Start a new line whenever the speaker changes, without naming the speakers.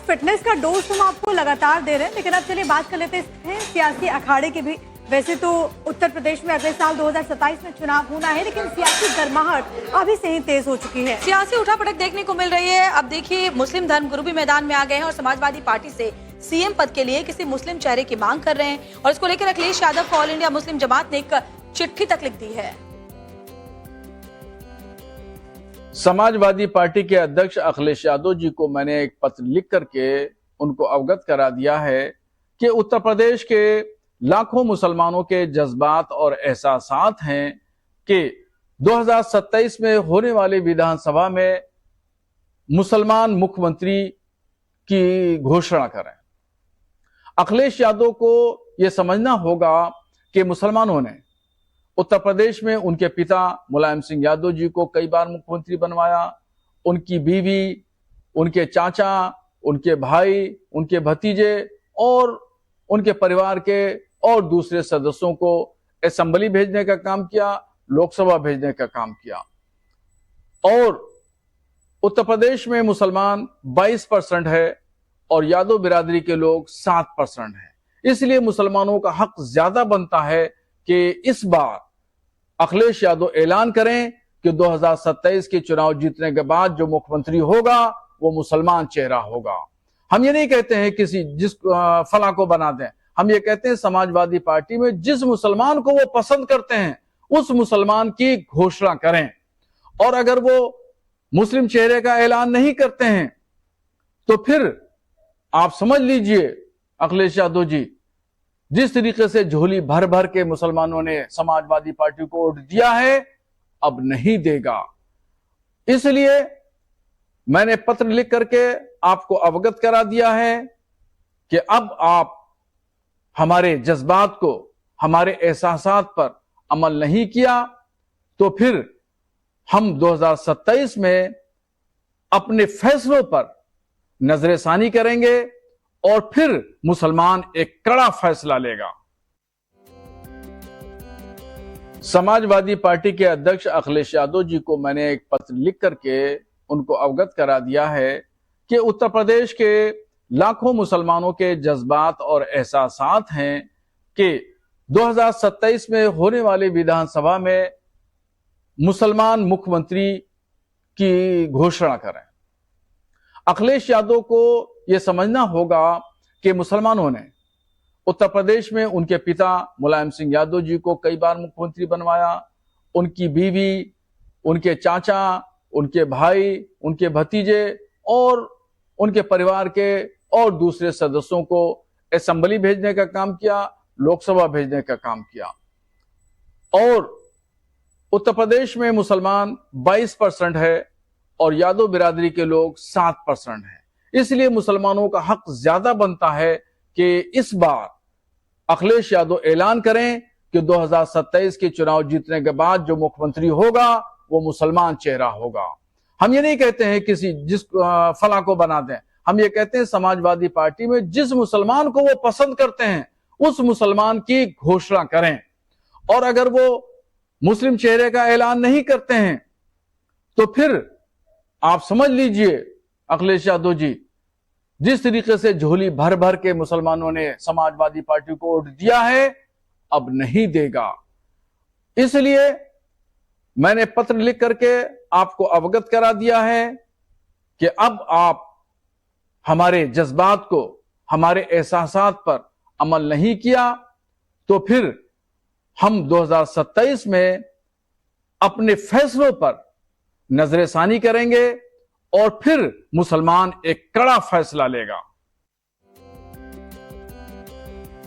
Fitness का dose हम आपको लगातार दे रहे हैं, लेकिन अब चलिए बात कर लेते हैं सियासी अखाड़े की भी। वैसे तो उत्तर प्रदेश में अगले साल 2027 में चुनाव होना है, लेकिन सियासी गर्माहट अभी से ही तेज हो चुकी है।
सियासी उठापटक देखने को मिल रही है। अब देखिए, मुस्लिम धर्मगुरु भी मैदान में आ गए हैं और समाजवादी पार्टी से सीएम पद के लिए किसी मुस्लिम चेहरे की मांग कर रहे हैं। और इसको लेकर अखिलेश यादव को ऑल इंडिया मुस्लिम जमात ने एक चिट्ठी तक लिख दी है।
समाजवादी पार्टी के अध्यक्ष अखिलेश यादव जी को मैंने एक पत्र लिख करके उनको अवगत करा दिया है कि उत्तर प्रदेश के लाखों मुसलमानों के जज्बात और एहसासात हैं कि 2027 में होने वाली विधानसभा में मुसलमान मुख्यमंत्री की घोषणा करें। अखिलेश यादव को यह समझना होगा कि मुसलमानों ने उत्तर प्रदेश में उनके पिता मुलायम सिंह यादव जी को कई बार मुख्यमंत्री बनवाया, उनकी बीवी, उनके चाचा, उनके भाई, उनके भतीजे और उनके परिवार के और दूसरे सदस्यों को असेंबली भेजने का काम किया, लोकसभा भेजने का काम किया। और उत्तर प्रदेश में मुसलमान 22% है और यादव बिरादरी के लोग 7% है। इसलिए मुसलमानों का हक ज्यादा बनता है कि इस बार अखिलेश यादव ऐलान करें कि 2027 के चुनाव जीतने के बाद जो मुख्यमंत्री होगा वो मुसलमान चेहरा होगा। हम ये नहीं कहते हैं किसी जिस फला को बना दें, हम ये कहते हैं समाजवादी पार्टी में जिस मुसलमान को वो पसंद करते हैं उस मुसलमान की घोषणा करें। और अगर वो मुस्लिम चेहरे का ऐलान नहीं करते हैं तो फिर आप समझ लीजिए अखिलेश यादव जी, जिस तरीके से झोली भर भर के मुसलमानों ने समाजवादी पार्टी को वोट दिया है, अब नहीं देगा। इसलिए मैंने पत्र लिख करके आपको अवगत करा दिया है कि अब आप हमारे जज्बात को, हमारे एहसासात पर अमल नहीं किया तो फिर हम 2027 में अपने फैसलों पर नजरसानी करेंगे और फिर मुसलमान एक कड़ा फैसला लेगा। समाजवादी पार्टी के अध्यक्ष अखिलेश यादव जी को मैंने एक पत्र लिख करके उनको अवगत करा दिया है कि उत्तर प्रदेश के लाखों मुसलमानों के जज्बात और एहसासात हैं कि 2027 में होने वाली विधानसभा में मुसलमान मुख्यमंत्री की घोषणा करें। अखिलेश यादव को यह समझना होगा कि मुसलमानों ने उत्तर प्रदेश में उनके पिता मुलायम सिंह यादव जी को कई बार मुख्यमंत्री बनवाया, उनकी बीवी, उनके चाचा, उनके भाई, उनके भतीजे और उनके परिवार के और दूसरे सदस्यों को असेंबली भेजने का काम किया, लोकसभा भेजने का काम किया। और उत्तर प्रदेश में मुसलमान 22% है और यादव बिरादरी के लोग 7% है। इसलिए मुसलमानों का हक ज्यादा बनता है कि इस बार अखिलेश यादव ऐलान करें कि 2027 के चुनाव जीतने के बाद जो मुख्यमंत्री होगा वो मुसलमान चेहरा होगा। हम ये नहीं कहते हैं किसी जिस फला को बना दें, हम ये कहते हैं समाजवादी पार्टी में जिस मुसलमान को वो पसंद करते हैं उस मुसलमान की घोषणा करें। और अगर वो मुस्लिम चेहरे का ऐलान नहीं करते हैं तो फिर आप समझ लीजिए अखिलेश यादव जी, जिस तरीके से झोली भर भर के मुसलमानों ने समाजवादी पार्टी को वोट दिया है, अब नहीं देगा। इसलिए मैंने पत्र लिख करके आपको अवगत करा दिया है कि अब आप हमारे जज्बात को, हमारे एहसासात पर अमल नहीं किया तो फिर हम 2027 में अपने फैसलों पर नजरसानी करेंगे और फिर मुसलमान एक कड़ा फैसला लेगा।